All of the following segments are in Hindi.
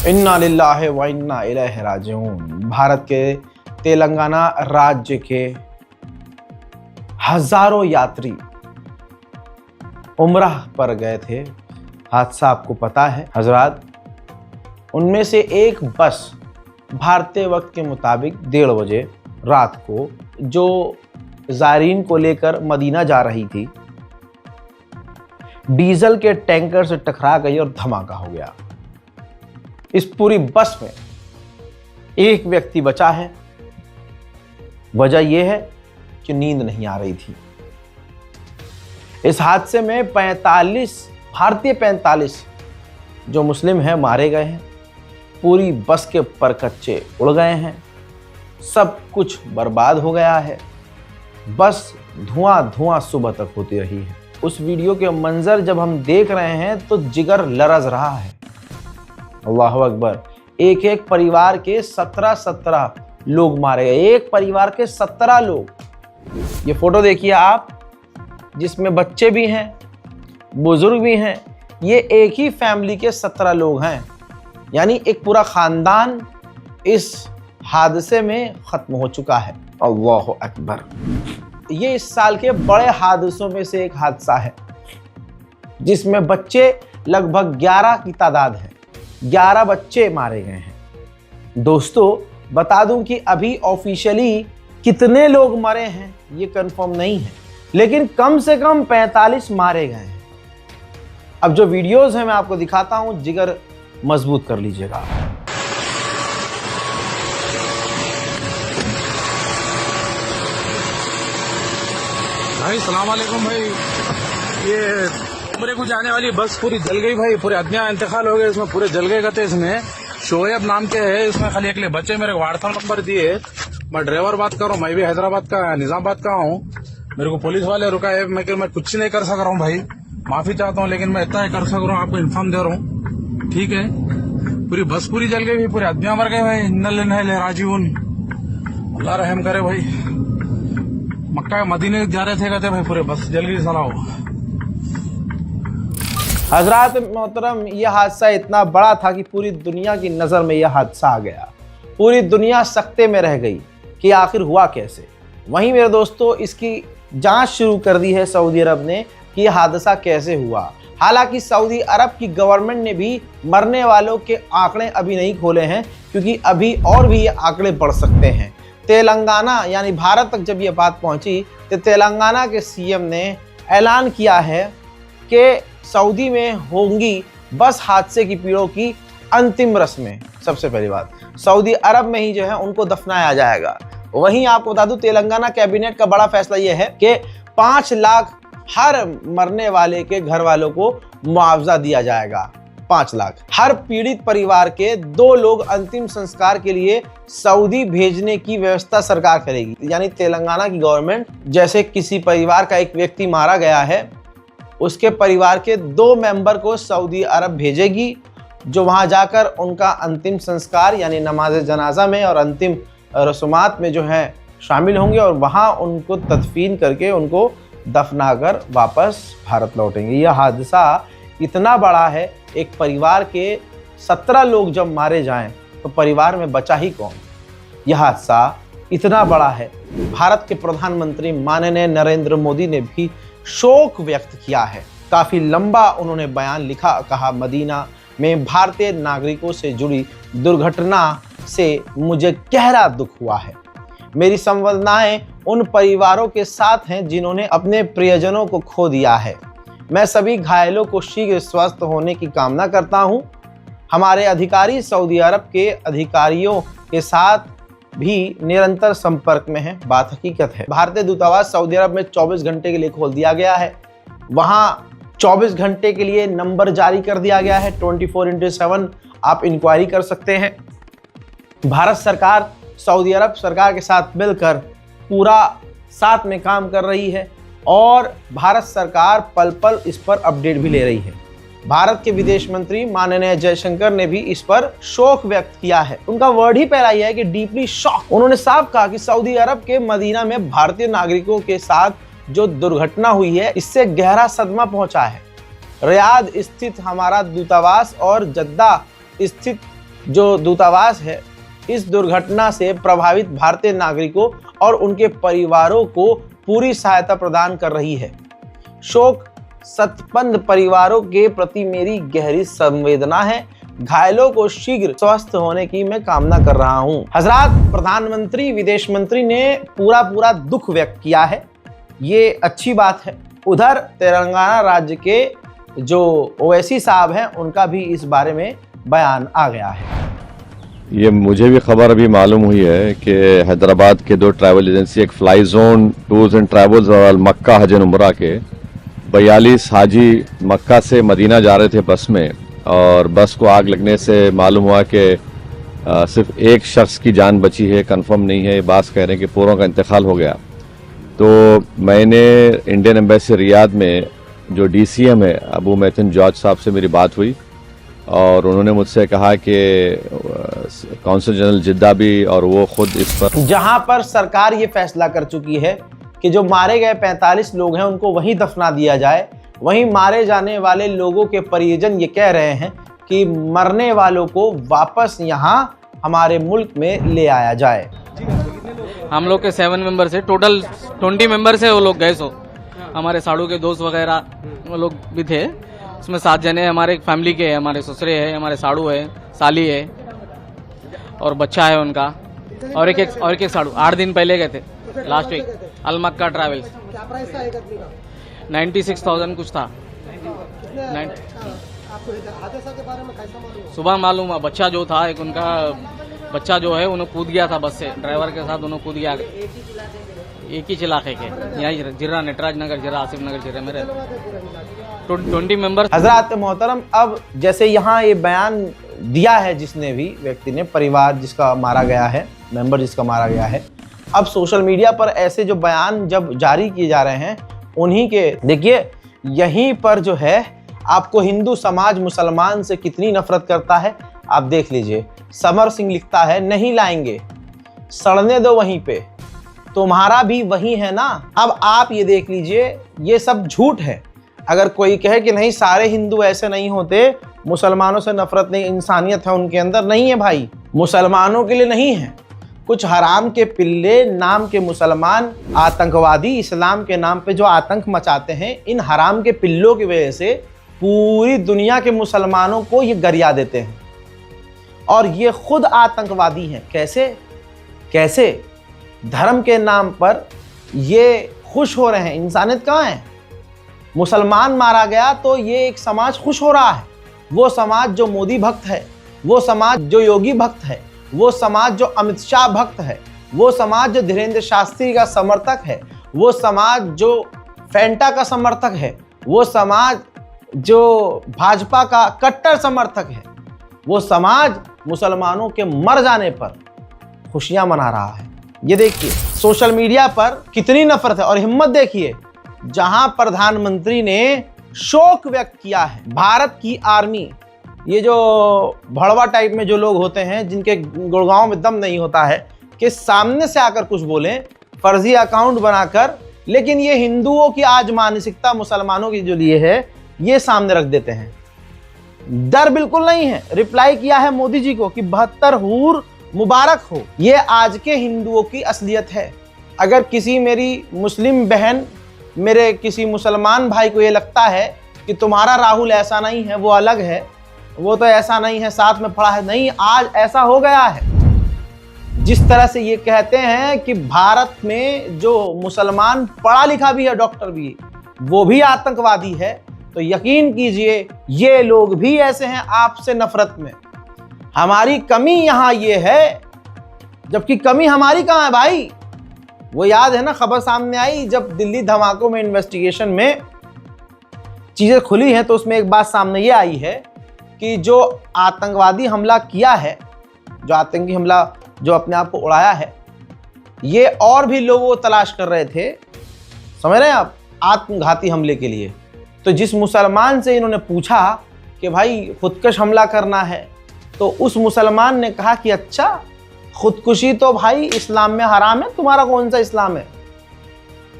इन्ना लिल्लाहि व इन्ना इलैहि राजिऊन। भारत के तेलंगाना राज्य के हजारों यात्री उम्रह पर गए थे। हादसा आपको पता है हजरात। उनमें से एक बस भारतीय वक्त के मुताबिक 1:30 बजे रात को जो ज़ायरीन को लेकर मदीना जा रही थी, डीजल के टैंकर से टकरा गई और धमाका हो गया। इस पूरी बस में एक व्यक्ति बचा है। वजह यह है कि नींद नहीं आ रही थी। इस हादसे में 45 जो मुस्लिम हैं मारे गए हैं। पूरी बस के परकच्चे उड़ गए हैं। सब कुछ बर्बाद हो गया है। बस धुआं सुबह तक होती रही है। उस वीडियो के मंजर जब हम देख रहे हैं तो जिगर लरज रहा है। अल्लाह अकबर। एक परिवार के 17 लोग मारे गए। एक परिवार के 17 लोग। ये फोटो देखिए आप, जिसमें बच्चे भी हैं, बुजुर्ग भी हैं। ये एक ही फैमिली के 17 लोग हैं, यानी एक पूरा खानदान इस हादसे में खत्म हो चुका है। अल्लाह अकबर। ये इस साल के बड़े हादसों में से एक हादसा है, जिसमें बच्चे लगभग 11 की तादाद है। 11 बच्चे मारे गए हैं। दोस्तों बता दूं कि अभी ऑफिशियली कितने लोग मरे हैं ये कंफर्म नहीं है, लेकिन कम से कम 45 मारे गए हैं। अब जो वीडियोस हैं मैं आपको दिखाता हूं, जिगर मजबूत कर लीजिएगा। भाई सलाम वालेकुम भाई। ये उम्रे को जाने वाली बस पूरी जल गई भाई। पूरे अदनिया इंतकाल हो गए, इसमें पूरे जल गए कहते। इसमें शोएब नाम के है, इसमें खाली अकेले बच्चे। मेरे को व्हाट्सएप नंबर दिए। मैं ड्राइवर बात कर रहा हूँ। मैं भी हैदराबाद का निजामाबाद का हूँ। मेरे को पुलिस वाले रुका है। मैं कुछ नहीं कर सक रहा हूँ भाई, माफी चाहता हूँ, लेकिन मैं इतना ही कर सक रहा हूँ, आपको इन्फॉर्म दे रहा हूँ, ठीक है। पूरी बस पूरी जल गई, पूरे अदनिया मर गए भाई। इन्ना लिल्लाहि राजिऊन। अल्लाह रहम करे भाई। मक्का मदीने जा रहे थे कहते भाई, पूरे बस जल गई सलाओ। हजरात मोहतरम, यह हादसा इतना बड़ा था कि पूरी दुनिया की नज़र में यह हादसा आ गया। पूरी दुनिया सकते में रह गई कि आखिर हुआ कैसे। वहीं मेरे दोस्तों, इसकी जांच शुरू कर दी है सऊदी अरब ने कि यह हादसा कैसे हुआ। हालांकि सऊदी अरब की गवर्नमेंट ने भी मरने वालों के आंकड़े अभी नहीं खोले हैं, क्योंकि अभी और भी ये आंकड़े बढ़ सकते हैं। तेलंगाना यानी भारत तक जब ये बात पहुंची तो तेलंगाना के सीएम ने ऐलान किया है कि सऊदी में होंगी बस हादसे की पीड़ों की अंतिम रस्में। सबसे पहली बात, सऊदी अरब में ही जो है उनको दफनाया जाएगा। वहीं आपको बता दूं, तेलंगाना कैबिनेट का बड़ा फैसला यह है कि 5 लाख हर मरने वाले के घर वालों को मुआवजा दिया जाएगा। 5 लाख। हर पीड़ित परिवार के 2 लोग अंतिम संस्कार के लिए सऊदी भेजने की व्यवस्था सरकार करेगी। यानी तेलंगाना की गवर्नमेंट जैसे किसी परिवार का एक व्यक्ति मारा गया है, उसके परिवार के 2 मेंबर को सऊदी अरब भेजेगी, जो वहां जाकर उनका अंतिम संस्कार यानी नमाज जनाजा में और अंतिम रस्मात में जो है शामिल होंगे, और वहां उनको तदफीन करके उनको दफनाकर वापस भारत लौटेंगे। यह हादसा इतना बड़ा है, एक परिवार के 17 लोग जब मारे जाएं तो परिवार में बचा ही कौन। यह हादसा इतना बड़ा है, भारत के प्रधानमंत्री माननीय नरेंद्र मोदी ने भी शोक व्यक्त किया है। काफी लंबा उन्होंने बयान लिखा। कहा, मदीना में भारतीय नागरिकों से जुड़ी दुर्घटना से मुझे गहरा दुख हुआ है। मेरी संवेदनाएं उन परिवारों के साथ हैं जिन्होंने अपने प्रियजनों को खो दिया है। मैं सभी घायलों को शीघ्र स्वस्थ होने की कामना करता हूं। हमारे अधिकारी सऊदी अरब के अधिकारियों के साथ भी निरंतर संपर्क में हैं। बात हकीकत है। भारतीय दूतावास सऊदी अरब में 24 घंटे के लिए खोल दिया गया है। वहां 24 घंटे के लिए नंबर जारी कर दिया गया है। 24/7 आप इंक्वायरी कर सकते हैं। भारत सरकार सऊदी अरब सरकार के साथ मिलकर पूरा साथ में काम कर रही है, और भारत सरकार पल पल इस पर अपडेट भी ले रही है। भारत के विदेश मंत्री माननीय जयशंकर ने भी इस पर शोक व्यक्त किया है। उनका वर्ड ही पहला यह है कि डीपली शॉक। उन्होंने साफ कहा कि सऊदी अरब के मदीना में भारतीय नागरिकों के साथ जो दुर्घटना हुई है, इससे गहरा सदमा पहुंचा है। रियाद स्थित हमारा दूतावास और जद्दा स्थित जो दूतावास है इस दुर्घटना से प्रभावित भारतीय नागरिकों और उनके परिवारों को पूरी सहायता प्रदान कर रही है। शोक संतप्त परिवारों के प्रति मेरी गहरी संवेदना है। घायलों को शीघ्र स्वस्थ होने की मैं कामना कर रहा हूं। हजरात, प्रधानमंत्री विदेश मंत्री ने पूरा दुख व्यक्त किया है, ये अच्छी बात है। उधर तेलंगाना राज्य के जो ओवैसी साहब हैं उनका भी इस बारे में बयान आ गया है। ये मुझे भी खबर अभी मालूम हुई है कि हैदराबाद के 2 ट्रैवल एजेंसी, एक fly zone tours and travels और मक्का हज एंड उम्रा के 42 हाजी मक्का से मदीना जा रहे थे बस में, और बस को आग लगने से मालूम हुआ कि सिर्फ एक शख्स की जान बची है, कंफर्म नहीं है। बास कह रहे हैं कि पूरों का इंतकाल हो गया। तो मैंने इंडियन एम्बेसी रियाद में जो DCM है अबू मैथिन जॉर्ज साहब से मेरी बात हुई, और उन्होंने मुझसे कहा कि कौंसल जनरल जिद्दा भी और वो खुद इस पर, जहां पर सरकार ये फैसला कर चुकी है कि जो मारे गए 45 लोग हैं उनको वहीं दफना दिया जाए, वहीं मारे जाने वाले लोगों के परिजन ये कह रहे हैं कि मरने वालों को वापस यहाँ हमारे मुल्क में ले आया जाए। हम लोग के 7 मेंबर से टोटल 20 मेंबर से वो लोग गए। सो हमारे साड़ू के दोस्त वगैरह वो लोग भी थे, उसमें 7 जने हमारे फैमिली के हैं, हमारे ससुरे हैं, हमारे साड़ू है, साली है और बच्चा है उनका, और एक साड़ू 8 दिन पहले गए थे लास्ट वीक अलमक्का ट्रैवल्स। क्या प्राइस था एक आदमी का? 96,000 कुछ था। आपको हादसा के बारे में कैसा मालूम? सुबह मालूम हुआ, बच्चा जो था एक उनका बच्चा जो है उन्हें कूद गया था बस से, ड्राइवर के साथ उन्हें कूद गया। एक ही इलाके के यहाँ जिरा नटराज नगर, जिरा आसिफ नगर जिरे में रहते 20 मेंबर। हजरात मोहतरम, अब जैसे यहाँ ये बयान दिया है जिसने भी व्यक्ति ने, परिवार जिसका मारा गया है, मेंबर जिसका मारा गया है, अब सोशल मीडिया पर ऐसे जो बयान जब जारी किए जा रहे हैं उन्हीं के, देखिए यहीं पर जो है आपको हिंदू समाज मुसलमान से कितनी नफरत करता है आप देख लीजिए। समर सिंह लिखता है, नहीं लाएंगे, सड़ने दो वहीं पे, तुम्हारा भी वही है ना। अब आप ये देख लीजिए, ये सब झूठ है। अगर कोई कहे कि नहीं सारे हिंदू ऐसे नहीं होते, मुसलमानों से नफरत नहीं, इंसानियत है उनके अंदर, नहीं है भाई, मुसलमानों के लिए नहीं है। कुछ हराम के पिल्ले नाम के मुसलमान आतंकवादी इस्लाम के नाम पे जो आतंक मचाते हैं, इन हराम के पिल्लों की वजह से पूरी दुनिया के मुसलमानों को ये गरिया देते हैं, और ये खुद आतंकवादी हैं। कैसे धर्म के नाम पर ये खुश हो रहे हैं। इंसानियत कहाँ है? मुसलमान मारा गया तो ये एक समाज खुश हो रहा है, वो समाज जो मोदी भक्त है, वो समाज जो योगी भक्त है, वो समाज जो अमित शाह भक्त है, वो समाज जो धीरेन्द्र शास्त्री का समर्थक है, वो समाज जो फैंटा का समर्थक है, वो समाज जो भाजपा का कट्टर समर्थक है, वो समाज मुसलमानों के मर जाने पर खुशियां मना रहा है। ये देखिए सोशल मीडिया पर कितनी नफरत है, और हिम्मत देखिए जहां प्रधानमंत्री ने शोक व्यक्त किया है। भारत की आर्मी, ये जो भड़वा टाइप में जो लोग होते हैं जिनके गुड़गांव में दम नहीं होता है कि सामने से आकर कुछ बोलें, फर्जी अकाउंट बनाकर, लेकिन ये हिंदुओं की आज मानसिकता मुसलमानों की जो लिए है ये सामने रख देते हैं। डर बिल्कुल नहीं है। रिप्लाई किया है मोदी जी को कि 72 हूर मुबारक हो। ये आज के हिंदुओं की असलियत है। अगर किसी मेरी मुस्लिम बहन, मेरे किसी मुसलमान भाई को ये लगता है कि तुम्हारा राहुल ऐसा नहीं है, वो अलग है, वो तो ऐसा नहीं है, साथ में पढ़ा है, नहीं, आज ऐसा हो गया है। जिस तरह से ये कहते हैं कि भारत में जो मुसलमान पढ़ा लिखा भी है, डॉक्टर भी, वो भी आतंकवादी है, तो यकीन कीजिए ये लोग भी ऐसे हैं आपसे नफरत में। हमारी कमी यहाँ ये है, जबकि कमी हमारी कहाँ है भाई? वो याद है ना खबर सामने आई जब दिल्ली धमाकों में इन्वेस्टिगेशन में चीजें खुली हैं, तो उसमें एक बात सामने ये आई है कि जो आतंकवादी हमला किया है, जो आतंकी हमला जो अपने आप को उड़ाया है, ये और भी लोग वो तलाश कर रहे थे, समझ रहे हैं आप, आत्मघाती हमले के लिए। तो जिस मुसलमान से इन्होंने पूछा कि भाई खुदकश हमला करना है, तो उस मुसलमान ने कहा कि अच्छा, खुदकुशी तो भाई इस्लाम में हराम है, तुम्हारा कौन सा इस्लाम है?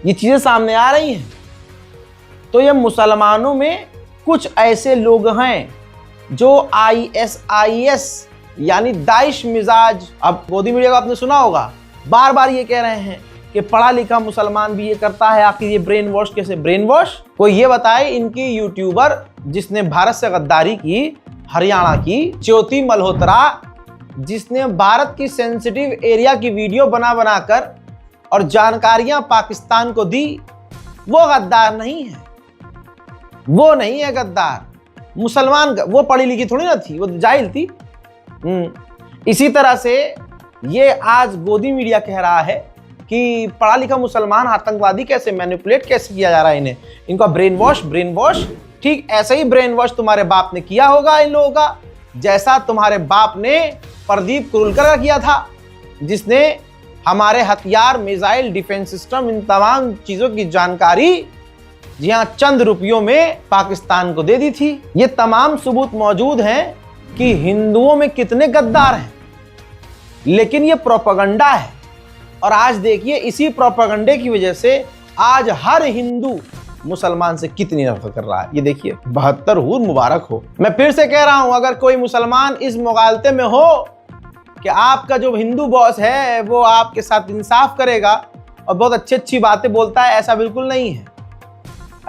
ये चीजें सामने आ रही हैं। तो ये मुसलमानों में कुछ ऐसे लोग हैं जो ISIS यानी दाइश मिजाज। अब गोदी मीडिया को आपने सुना होगा, बार बार ये कह रहे हैं कि पढ़ा लिखा मुसलमान भी ये करता है। आखिर ये ब्रेन वॉश कैसे? ब्रेन वॉश कोई ये बताए। इनकी यूट्यूबर जिसने भारत से गद्दारी की, हरियाणा की ज्योति मल्होत्रा, जिसने भारत की सेंसिटिव एरिया की वीडियो बना बनाकर और जानकारियां पाकिस्तान को दी, वो गद्दार नहीं है। वो नहीं है गद्दार। मुसलमान वो पढ़ी लिखी थोड़ी ना थी, वो जाहिल थी। इसी तरह से ये आज गोदी मीडिया कह रहा है कि पढ़ा लिखा मुसलमान आतंकवादी कैसे, मैनिपुलेट कैसे किया जा रहा है इन्हें, इनका ब्रेन वॉश। ठीक ऐसे ही ब्रेन वॉश तुम्हारे बाप ने किया होगा इन लोगों का, जैसा तुम्हारे बाप ने प्रदीप कुरुलकर का किया था, जिसने हमारे हथियार, मिसाइल, डिफेंस सिस्टम, इन तमाम चीजों की जानकारी जी हाँ चंद रुपयों में पाकिस्तान को दे दी थी। ये तमाम सबूत मौजूद हैं कि हिंदुओं में कितने गद्दार हैं, लेकिन ये प्रोपेगेंडा है। और आज देखिए, इसी प्रोपेगेंडे की वजह से आज हर हिंदू मुसलमान से कितनी नफरत कर रहा है। ये देखिए, 72 हूर मुबारक हो। मैं फिर से कह रहा हूं, अगर कोई मुसलमान इस मुगालते में हो कि आपका जो हिंदू बॉस है वो आपके साथ इंसाफ करेगा और बहुत अच्छी बातें बोलता है, ऐसा बिल्कुल नहीं है।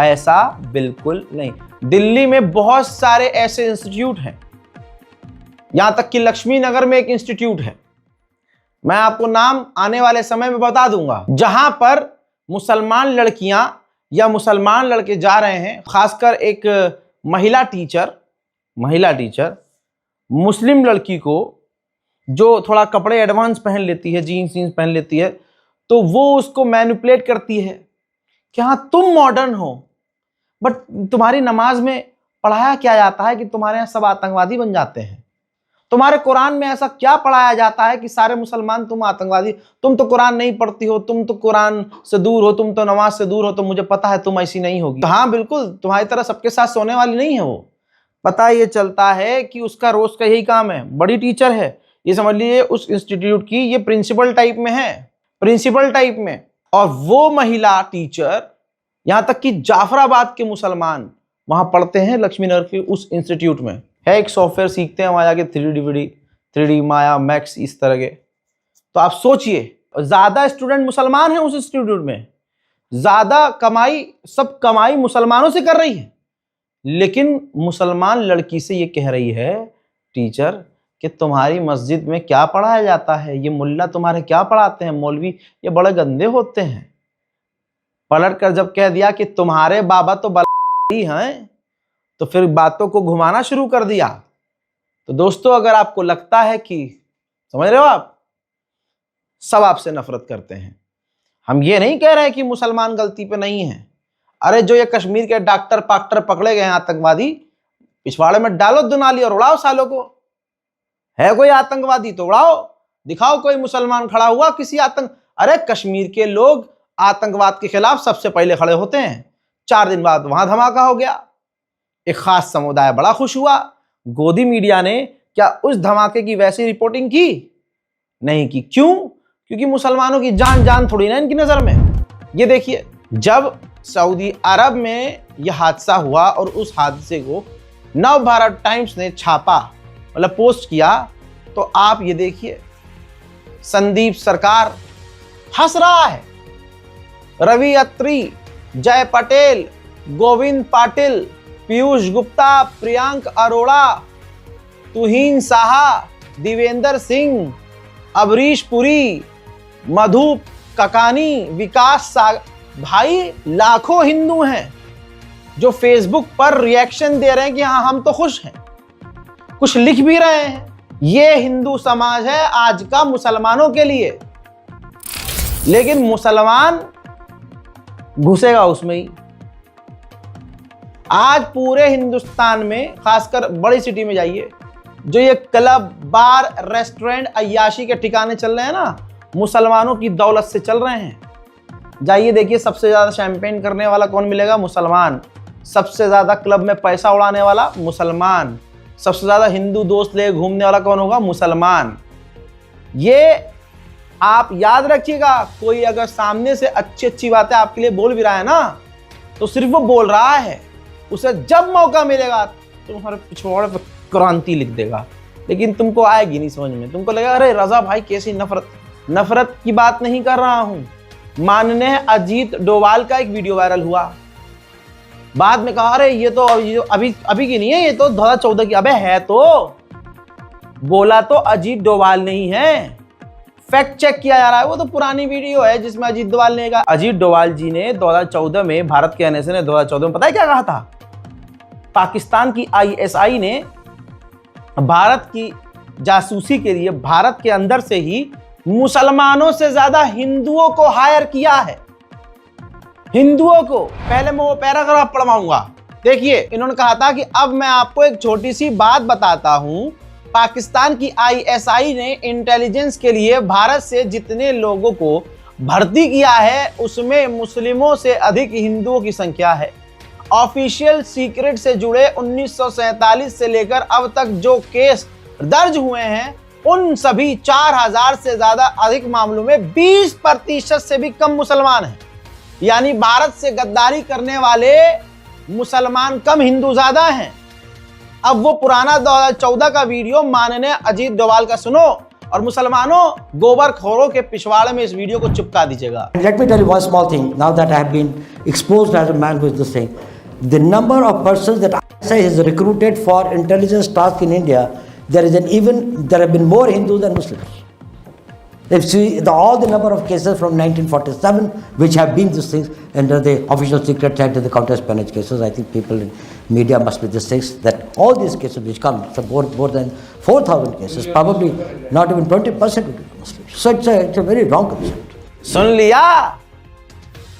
ऐसा बिल्कुल नहीं। दिल्ली में बहुत सारे ऐसे इंस्टीट्यूट हैं, यहां तक कि लक्ष्मी नगर में एक इंस्टीट्यूट है, मैं आपको नाम आने वाले समय में बता दूंगा, जहां पर मुसलमान लड़कियां या मुसलमान लड़के जा रहे हैं। खासकर एक महिला टीचर मुस्लिम लड़की को, जो थोड़ा कपड़े एडवांस पहन लेती है, जीन्स पहन लेती है, तो वो उसको मैनिपुलेट करती है कि हाँ तुम मॉडर्न हो, बट तुम्हारी नमाज में पढ़ाया क्या जाता है कि तुम्हारे यहाँ सब आतंकवादी बन जाते हैं? तुम्हारे कुरान में ऐसा क्या पढ़ाया जाता है कि सारे मुसलमान तुम आतंकवादी? तुम तो कुरान नहीं पढ़ती हो, तुम तो कुरान से दूर हो, तुम तो नमाज से दूर हो, तो मुझे पता है तुम ऐसी नहीं होगी। हाँ बिल्कुल, तुम्हारी तरह सबके साथ सोने वाली नहीं है वो। पता ये चलता है कि उसका रोज का यही काम है। बड़ी टीचर है, ये समझ लीजिए उस इंस्टीट्यूट की ये प्रिंसिपल टाइप में। और वो महिला टीचर, यहां तक कि जाफराबाद के मुसलमान वहां पढ़ते हैं लक्ष्मी नगर के उस इंस्टीट्यूट में। है एक सॉफ्टवेयर सीखते हैं वहां जाके, 3D माया, मैक्स, इस तरह के। तो आप सोचिए, ज्यादा स्टूडेंट मुसलमान हैं उस इंस्टीट्यूट में, ज्यादा कमाई मुसलमानों से कर रही है। लेकिन मुसलमान लड़की से ये कह रही है टीचर कि तुम्हारी मस्जिद में क्या पढ़ाया जाता है, ये मुल्ला तुम्हारे क्या पढ़ाते हैं, मौलवी ये बड़े गंदे होते हैं। पलट कर जब कह दिया कि तुम्हारे बाबा तो बली हैं, तो फिर बातों को घुमाना शुरू कर दिया। तो दोस्तों, अगर आपको लगता है कि, समझ रहे हो आप, सब आपसे नफरत करते हैं, हम ये नहीं कह रहे कि मुसलमान गलती पे नहीं है। अरे जो ये कश्मीर के डॉक्टर पकड़े गए हैं आतंकवादी, पिछवाड़े में डालो दुनाली और उड़ाओ सालों को। है कोई आतंकवादी तो उड़ाओ, दिखाओ कोई मुसलमान खड़ा हुआ किसी अरे कश्मीर के लोग आतंकवाद के खिलाफ सबसे पहले खड़े होते हैं। 4 दिन बाद वहां धमाका हो गया, एक खास समुदाय बड़ा खुश हुआ। गोदी मीडिया ने क्या उस धमाके की वैसी रिपोर्टिंग की? नहीं की। क्यों? क्योंकि मुसलमानों की जान थोड़ी ना इनकी नजर में। ये देखिए, जब सऊदी अरब में यह हादसा हुआ और उस हादसे को नव भारत टाइम्स ने छापा, मतलब पोस्ट किया, तो आप ये देखिए, संदीप सरकार हंस रहा है, रवि अत्री, जय पटेल, गोविंद पाटिल, पीयूष गुप्ता, प्रियांक अरोड़ा, तुहीन साहा, दिवेंद्र सिंह, अबरीश पुरी, मधु ककानी, विकास सागर, भाई लाखों हिंदू हैं जो फेसबुक पर रिएक्शन दे रहे हैं कि हाँ हम तो खुश हैं, कुछ लिख भी रहे हैं। ये हिंदू समाज है आज का मुसलमानों के लिए। लेकिन मुसलमान घुसेगा उसमें ही। आज पूरे हिंदुस्तान में, खासकर बड़ी सिटी में जाइए, जो ये क्लब, बार, रेस्टोरेंट, अय्याशी के ठिकाने चल रहे हैं ना, मुसलमानों की दौलत से चल रहे हैं। जाइए देखिए, सबसे ज्यादा शैंपेन करने वाला कौन मिलेगा? मुसलमान। सबसे ज्यादा क्लब में पैसा उड़ाने वाला? मुसलमान। सबसे ज्यादा हिंदू दोस्त ले घूमने वाला कौन होगा? मुसलमान। ये आप याद रखिएगा। कोई अगर सामने से अच्छी बातें आपके लिए बोल भी रहा है ना, तो सिर्फ वो बोल रहा है, उसे जब मौका मिलेगा तो तुम्हारे पिछवाड़े पर क्रांति लिख देगा। लेकिन तुमको आएगी नहीं समझ में। तुमको लगेगा अरे रजा भाई कैसी नफरत की बात नहीं कर रहा हूं। माननीय अजीत डोभाल का एक वीडियो वायरल हुआ, बाद में कहा अरे ये तो अभी की नहीं है, ये तो 2014 की। अबे है तो, बोला तो अजीत डोभाल नहीं है, फैक्ट चेक किया जा रहा है। वो तो पुरानी वीडियो है जिसमें अजीत डोभाल ने कहा। अजीत डोभाल जी ने 2014 में, भारत के एनएसए ने 2014 में पता है क्या कहा था? पाकिस्तान की आईएसआई ने भारत की जासूसी के लिए भारत के अंदर से ही मुसलमानों से ज्यादा हिंदुओं को हायर किया है। हिंदुओं को। पहले मैं वो पैराग्राफ पढ़वाऊंगा, देखिए। इन्होंने कहा था कि अब मैं आपको एक छोटी सी बात बताता हूं। पाकिस्तान की आईएसआई ने इंटेलिजेंस के लिए भारत से जितने लोगों को भर्ती किया है उसमें मुस्लिमों से अधिक हिंदुओं की संख्या है। ऑफिशियल सीक्रेट से जुड़े 1947 से लेकर अब तक जो केस दर्ज हुए हैं उन सभी 4000 से ज्यादा अधिक मामलों में 20% से भी कम मुसलमान हैं। यानी भारत से गद्दारी करने वाले मुसलमान कम, हिंदू ज्यादा हैं। अब वो पुराना 2014 का वीडियो माननीय अजीत डोभाल का सुनो और मुसलमानों गोबरखोरों के पिछवाड़े में इस वीडियो को चिपका दीजिएगा। Let me tell you one small thing. Now that I have been exposed as a man who is this thing, the number of persons that ISI has recruited for intelligence task in India, there have been more Hindus than Muslims. If you see all the number of cases from 1947 which have been these things under the official secret head of the counter-espionage cases, I think people in media must be these things, that all these cases which come, so more than 4,000 cases, probably not even 20% would be Muslims. So it's a very wrong concept. सुन लिया?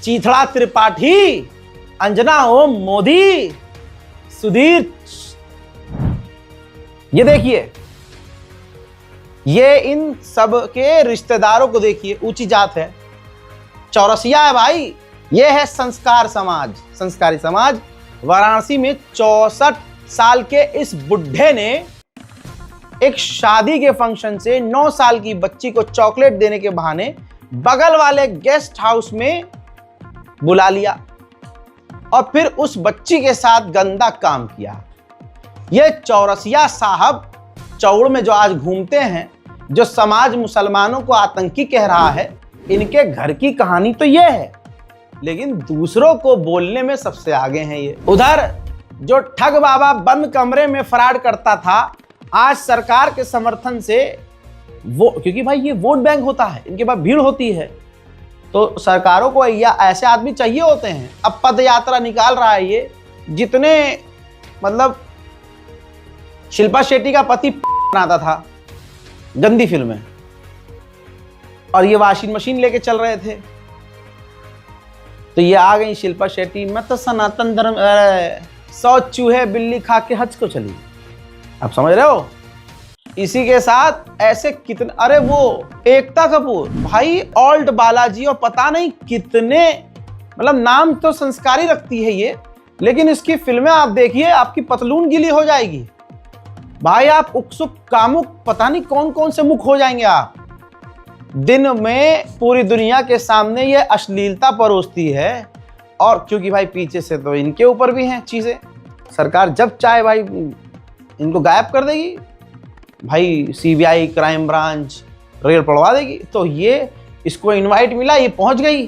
चीथड़ा त्रिपाठी, अंजना ओम मोदी, सुधीर। ये देखिए, ये इन सब के रिश्तेदारों को देखिए, ऊंची जात है, चौरसिया है भाई। ये है संस्कार समाज, संस्कारी समाज। वाराणसी में 64 साल के इस बुढ़े ने एक शादी के फंक्शन से 9 साल की बच्ची को चॉकलेट देने के बहाने बगल वाले गेस्ट हाउस में बुला लिया और फिर उस बच्ची के साथ गंदा काम किया। ये चौरसिया साहब चौड़ में जो आज घूमते हैं, जो समाज मुसलमानों को आतंकी कह रहा है, इनके घर की कहानी तो ये है, लेकिन दूसरों को बोलने में सबसे आगे हैं ये। उधर जो ठग बाबा बंद कमरे में फ्रॉड करता था, आज सरकार के समर्थन से वो, क्योंकि भाई ये वोट बैंक होता है, इनके पास भीड़ होती है, तो सरकारों को या ऐसे आदमी चाहिए होते हैं। अब पद यात्रा निकाल रहा है ये, जितने मतलब शिल्पा शेट्टी का पति बनाता था गंदी फिल्म है, और ये वॉशिंग मशीन लेके चल रहे थे, तो ये आ गई शिल्पा शेट्टी, मैं तो सनातन धर्म 100 चूहे बिल्ली खा के हज को चली। आप समझ रहे हो? इसी के साथ ऐसे कितने, अरे वो एकता कपूर भाई, ऑल्ट बालाजी और पता नहीं कितने, मतलब नाम तो संस्कारी रखती है ये, लेकिन इसकी फिल्में आप देखिए, आपकी पतलून गीली हो जाएगी भाई। आप उत्सुक कामुक पता नहीं कौन कौन से मुख हो जाएंगे आप। दिन में पूरी दुनिया के सामने ये अश्लीलता परोसती है, और क्योंकि भाई पीछे से तो इनके ऊपर भी हैं चीजें। सरकार जब चाहे भाई इनको गायब कर देगी भाई, सीबीआई, क्राइम ब्रांच रेड पड़वा देगी। तो ये, इसको इनवाइट मिला, ये पहुंच गई,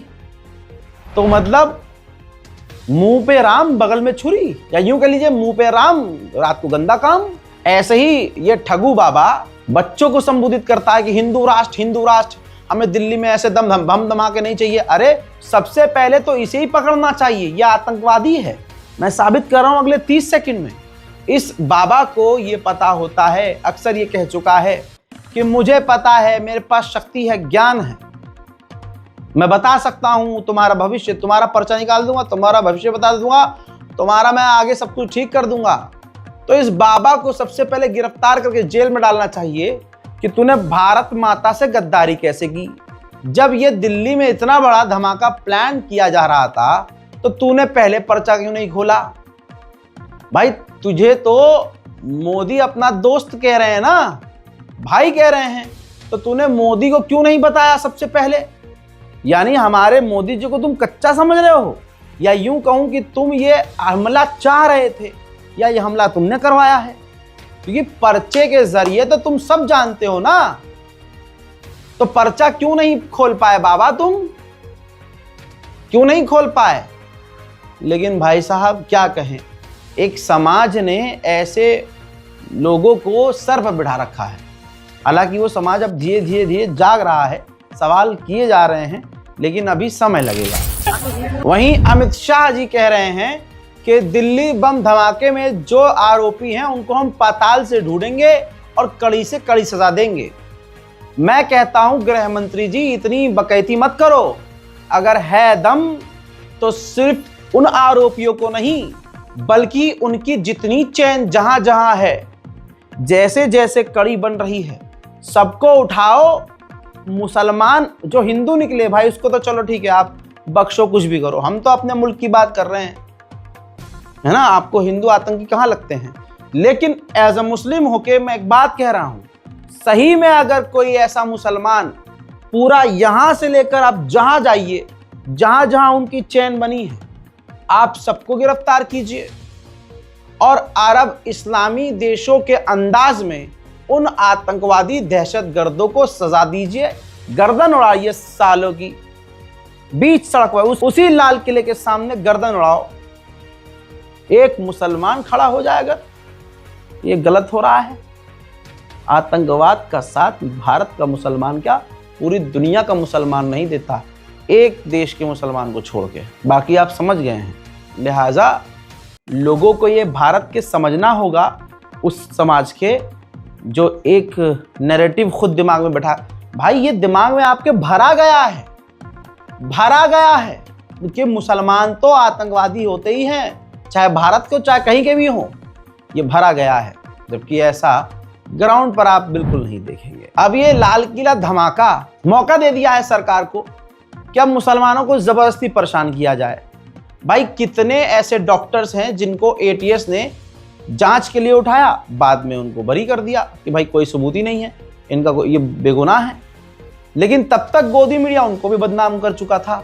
तो मतलब मुंह पे राम बगल में छुरी, या यूं कह लीजिए मुंह पे राम रात को गंदा काम। ऐसे ही ये ठगू बाबा बच्चों को संबोधित करता है कि हिंदू राष्ट्र, हिंदू राष्ट्र, हमें दिल्ली में ऐसे बम धमाके नहीं चाहिए। अरे सबसे पहले तो इसे ही पकड़ना चाहिए, यह आतंकवादी है। मैं साबित कर रहा हूं अगले 30 सेकंड में। इस बाबा को ये पता होता है, अक्सर ये कह चुका है कि मुझे पता है, मेरे पास शक्ति है, ज्ञान है, मैं बता सकता हूं तुम्हारा भविष्य, तुम्हारा पर्चा निकाल दूंगा, तुम्हारा भविष्य बता दूंगा, तुम्हारा मैं आगे सब कुछ ठीक कर दूंगा। तो इस बाबा को सबसे पहले गिरफ्तार करके जेल में डालना चाहिए कि तूने भारत माता से गद्दारी कैसे की। जब ये दिल्ली में इतना बड़ा धमाका प्लान किया जा रहा था, तो तूने पहले पर्चा क्यों नहीं खोला? भाई तुझे तो मोदी अपना दोस्त कह रहे हैं ना, भाई कह रहे हैं, तो तूने मोदी को क्यों नहीं बताया सबसे पहले? यानी हमारे मोदी जी को तुम कच्चा समझ रहे हो, या यूं कहूं कि तुम ये हमला चाह रहे थे, या ये हमला तुमने करवाया है? क्योंकि पर्चे के जरिए तो तुम सब जानते हो ना, तो पर्चा क्यों नहीं खोल पाए बाबा, तुम क्यों नहीं खोल पाए? लेकिन भाई साहब क्या कहें, एक समाज ने ऐसे लोगों को सर पर बिठा रखा है। हालांकि वो समाज अब धीरे धीरे धीरे जाग रहा है, सवाल किए जा रहे हैं, लेकिन अभी समय लगेगा। वहीं अमित शाह जी कह रहे हैं कि दिल्ली बम धमाके में जो आरोपी हैं उनको हम पाताल से ढूंढेंगे और कड़ी से कड़ी सजा देंगे। मैं कहता हूं गृह मंत्री जी, इतनी बकैती मत करो। अगर है दम तो सिर्फ उन आरोपियों को नहीं, बल्कि उनकी जितनी चेन जहां जहां है, जैसे जैसे कड़ी बन रही है, सबको उठाओ। मुसलमान जो हिंदू निकले भाई, उसको तो चलो ठीक है, आप बख्शो, कुछ भी करो, हम तो अपने मुल्क की बात कर रहे हैं, है ना। आपको हिंदू आतंकी कहां लगते हैं? लेकिन एज अ मुस्लिम होके मैं एक बात कह रहा हूं, सही में अगर कोई ऐसा मुसलमान पूरा यहां से लेकर आप जहां जाइए, जहां जहां उनकी चैन बनी है, आप सबको गिरफ्तार कीजिए और अरब इस्लामी देशों के अंदाज में उन आतंकवादी दहशतगर्दों को सजा दीजिए, गर्दन उड़ाइए सालों की, बीच सड़क पर उसी लाल किले के सामने गर्दन उड़ाओ, एक मुसलमान खड़ा हो जाएगा। ये गलत हो रहा है। आतंकवाद का साथ भारत का मुसलमान क्या, पूरी दुनिया का मुसलमान नहीं देता, एक देश के मुसलमान को छोड़ के, बाकी आप समझ गए हैं। लिहाजा लोगों को ये भारत के समझना होगा, उस समाज के जो एक नैरेटिव खुद दिमाग में बैठा, भाई ये दिमाग में आपके भरा गया है, भरा गया है कि मुसलमान तो आतंकवादी होते ही हैं, चाहे भारत को चाहे कहीं के भी हो, ये भरा गया है। जबकि ऐसा ग्राउंड पर आप बिल्कुल नहीं देखेंगे। अब ये लाल किला धमाका मौका दे दिया है सरकार को कि अब मुसलमानों को जबरदस्ती परेशान किया जाए। भाई कितने ऐसे डॉक्टर्स हैं जिनको एटीएस ने जांच के लिए उठाया, बाद में उनको बरी कर दिया कि भाई कोई सबूत ही नहीं है, इनका ये बेगुनाह है, लेकिन तब तक गोदी मीडिया उनको भी बदनाम कर चुका था।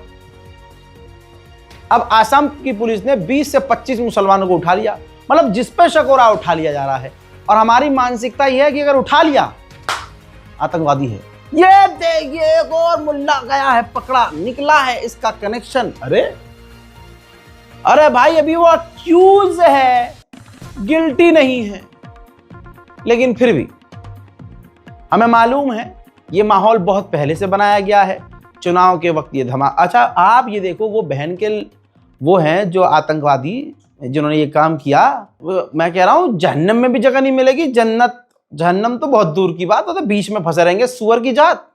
अब आसाम की पुलिस ने 20 से 25 मुसलमानों को उठा लिया, मतलब जिस पे शक हो रहा उठा लिया जा रहा है, और हमारी मानसिकता यह है कि अगर उठा लिया आतंकवादी है। ये देखिए एक और मुल्ला गया है, पकड़ा, निकला है इसका कनेक्शन। अरे भाई अभी वो अक्यूज है, गिल्टी नहीं है, लेकिन फिर भी हमें मालूम है ये माहौल बहुत पहले से बनाया गया है। चुनाव के वक्त ये धमाका, अच्छा आप ये देखो, वो बहन के वो हैं जो आतंकवादी जिन्होंने ये काम किया, मैं कह रहा हूं जहन्नम में भी जगह नहीं मिलेगी, जन्नत जहन्नम तो बहुत दूर की बात, तो बीच में फंसे रहेंगे सुअर की जात।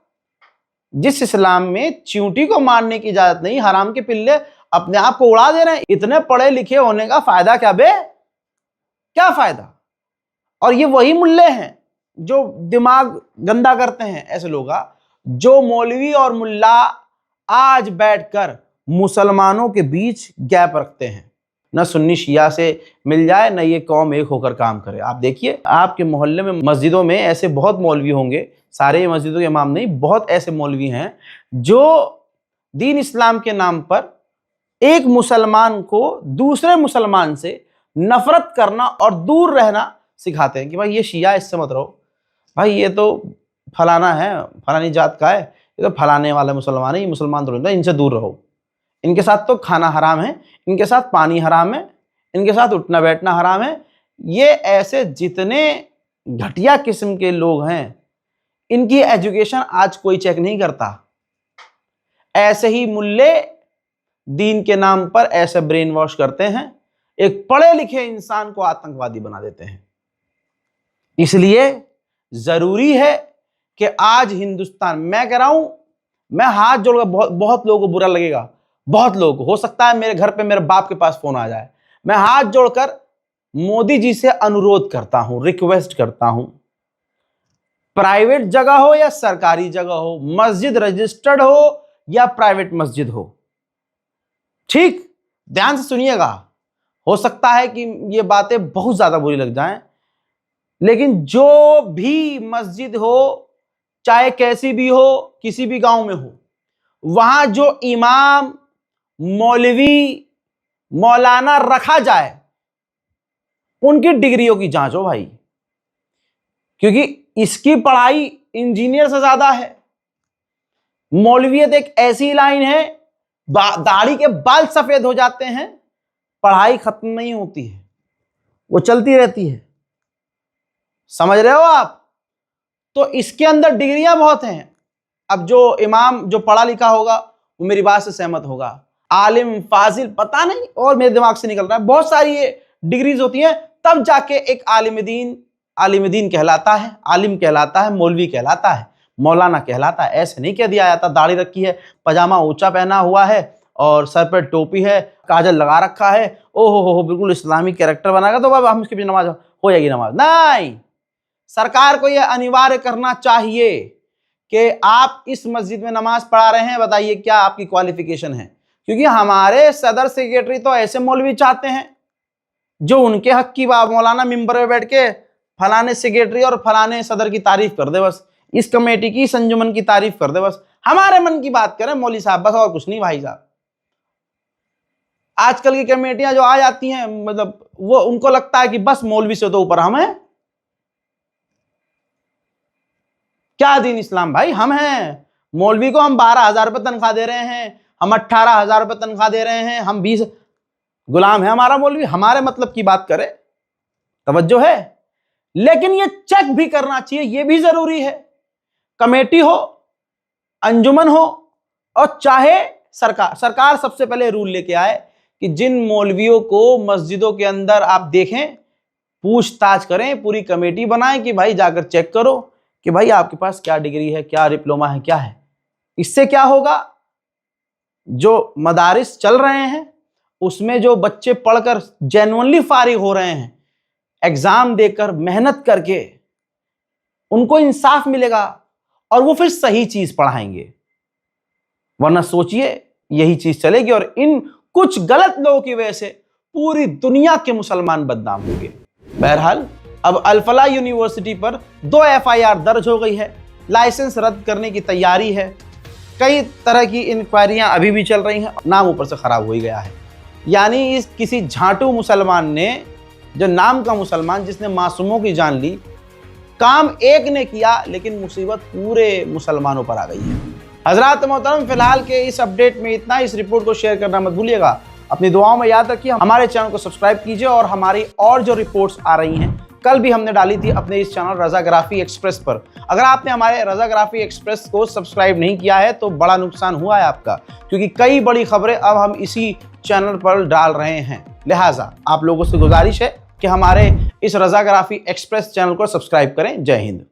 जिस इस्लाम में चींटी को मारने की इजाजत नहीं, हराम के पिल्ले अपने आप को उड़ा दे रहे हैं। इतने पढ़े लिखे होने का फायदा क्या बे, क्या फायदा? और ये वही मुल्ले हैं जो दिमाग गंदा करते हैं ऐसे लोग, जो मौलवी और मुल्ला आज बैठकर मुसलमानों के बीच गैप रखते हैं, न सुन्नी शिया से मिल जाए, न ये कौम एक होकर काम करे। आप देखिए आपके मोहल्ले में मस्जिदों में ऐसे बहुत मौलवी होंगे, सारे मस्जिदों के इमाम नहीं, बहुत ऐसे मौलवी हैं जो दीन इस्लाम के नाम पर एक मुसलमान को दूसरे मुसलमान से नफरत करना और दूर रहना सिखाते हैं कि भाई ये शिया, इससे मत रहो, भाई ये तो फलाना है, फलानी जात का है, ये तो फलाने वाला मुसलमान है, ये मुसलमान तो इनसे दूर रहो, इनके साथ तो खाना हराम है, इनके साथ पानी हराम है, इनके साथ उठना बैठना हराम है। ये ऐसे जितने घटिया किस्म के लोग हैं, इनकी एजुकेशन आज कोई चेक नहीं करता। ऐसे ही मुल्ले दीन के नाम पर ऐसे ब्रेन वॉश करते हैं, एक पढ़े लिखे इंसान को आतंकवादी बना देते हैं। इसलिए जरूरी है कि आज हिंदुस्तान, मैं कह रहा हूं, मैं हाथ जोड़कर, बहुत लोगों को बुरा लगेगा, बहुत लोगों को, हो सकता है मेरे घर पे मेरे बाप के पास फोन आ जाए, मैं हाथ जोड़कर मोदी जी से अनुरोध करता हूं, रिक्वेस्ट करता हूं, प्राइवेट जगह हो या सरकारी जगह हो, मस्जिद रजिस्टर्ड हो या प्राइवेट मस्जिद हो, ठीक ध्यान से सुनिएगा, हो सकता है कि ये बातें बहुत ज्यादा बुरी लग जाएं, लेकिन जो भी मस्जिद हो, चाहे कैसी भी हो, किसी भी गांव में हो, वहां जो इमाम, मौलवी, मौलाना रखा जाए, उनकी डिग्रियों की जांच हो भाई, क्योंकि इसकी पढ़ाई इंजीनियर से ज्यादा है। मौलवियत एक ऐसी लाइन है, दाढ़ी के बाल सफेद हो जाते हैं, पढ़ाई खत्म नहीं होती है, वो चलती रहती है। समझ रहे हो आप? तो इसके अंदर डिग्रियां बहुत हैं। अब जो इमाम जो पढ़ा लिखा होगा वो मेरी बात से सहमत होगा, आलिम फाजिल पता नहीं, और मेरे दिमाग से निकल रहा है, बहुत सारी ये डिग्रीज होती हैं, तब जाके एक आलिम दीन कहलाता है, आलिम कहलाता है, मौलवी कहलाता है, मौलाना कहलाता है। ऐसे नहीं कह दिया जाता दाढ़ी रखी है, पजामा ऊंचा पहना हुआ है और सर पर टोपी है, काजल लगा रखा है, ओहो हो बिल्कुल इस्लामिक कैरेक्टर बनाएगा तो अब हम इसकी भी नमाज हो जाएगी नमाज। नहीं, सरकार को यह अनिवार्य करना चाहिए कि आप इस मस्जिद में नमाज पढ़ा रहे हैं, बताइए क्या आपकी क्वालिफिकेशन है। क्योंकि हमारे सदर सेक्रेटरी तो ऐसे मौलवी चाहते हैं जो उनके हक की बात, मौलाना मिंबर में बैठ के फलाने सेक्रेटरी और फलाने सदर की तारीफ कर दे, बस इस कमेटी की संजुमन की तारीफ कर दे, बस हमारे मन की बात करें मौली साहब, बस और कुछ नहीं भाई साहब। आजकल की कमेटियां जो आ जाती हैं, मतलब वो उनको लगता है कि बस मौलवी से तो ऊपर हम हैं। क्या दीन इस्लाम भाई, हम हैं। मौलवी को हम 12,000 रुपये तनख्वाह दे रहे हैं, हम 18,000 रुपये तनख्वाह दे रहे हैं, हम 20 गुलाम है हमारा मौलवी, हमारे मतलब की बात करे, तवज्जो है। लेकिन ये चेक भी करना चाहिए, ये भी जरूरी है। कमेटी हो, अंजुमन हो, और चाहे सरकार सबसे पहले रूल लेके आए कि जिन मौलवियों को मस्जिदों के अंदर आप देखें, पूछताछ करें, पूरी कमेटी बनाएं कि भाई जाकर चेक करो कि भाई आपके पास क्या डिग्री है, क्या डिप्लोमा है, क्या है। इससे क्या होगा, जो मदारिस चल रहे हैं उसमें जो बच्चे पढ़कर जेन्युइनली फारिग हो रहे हैं, एग्जाम देकर मेहनत करके, उनको इंसाफ मिलेगा और वो फिर सही चीज पढ़ाएंगे। वरना सोचिए यही चीज चलेगी और इन कुछ गलत लोगों की वजह से पूरी दुनिया के मुसलमान बदनाम होंगे। बहरहाल अब अल-फलाह यूनिवर्सिटी पर 2 FIR दर्ज हो गई है, लाइसेंस रद्द करने की तैयारी है, कई तरह की इंक्वायरियां अभी भी चल रही हैं, नाम ऊपर से खराब हो ही गया है। यानी इस किसी झाटू मुसलमान ने, जो नाम का मुसलमान जिसने मासूमों की जान ली, काम एक ने किया लेकिन मुसीबत पूरे मुसलमानों पर आ गई है। हजरात मोहतरम, फिलहाल के इस अपडेट में इतना। इस रिपोर्ट को शेयर करना मत भूलिएगा, अपनी दुआओं में याद रखिए। हमारे चैनल को सब्सक्राइब कीजिए और हमारी और जो रिपोर्ट्स आ रही हैं, कल भी हमने डाली थी अपने इस चैनल रज़ाग्राफी एक्सप्रेस पर। अगर आपने हमारे रज़ाग्राफी एक्सप्रेस को सब्सक्राइब नहीं किया है तो बड़ा नुकसान हुआ है आपका, क्योंकि कई बड़ी खबरें अब हम इसी चैनल पर डाल रहे हैं। लिहाजा आप लोगों से गुजारिश है कि हमारे इस रज़ाग्राफी एक्सप्रेस चैनल को सब्सक्राइब करें। जय हिंद।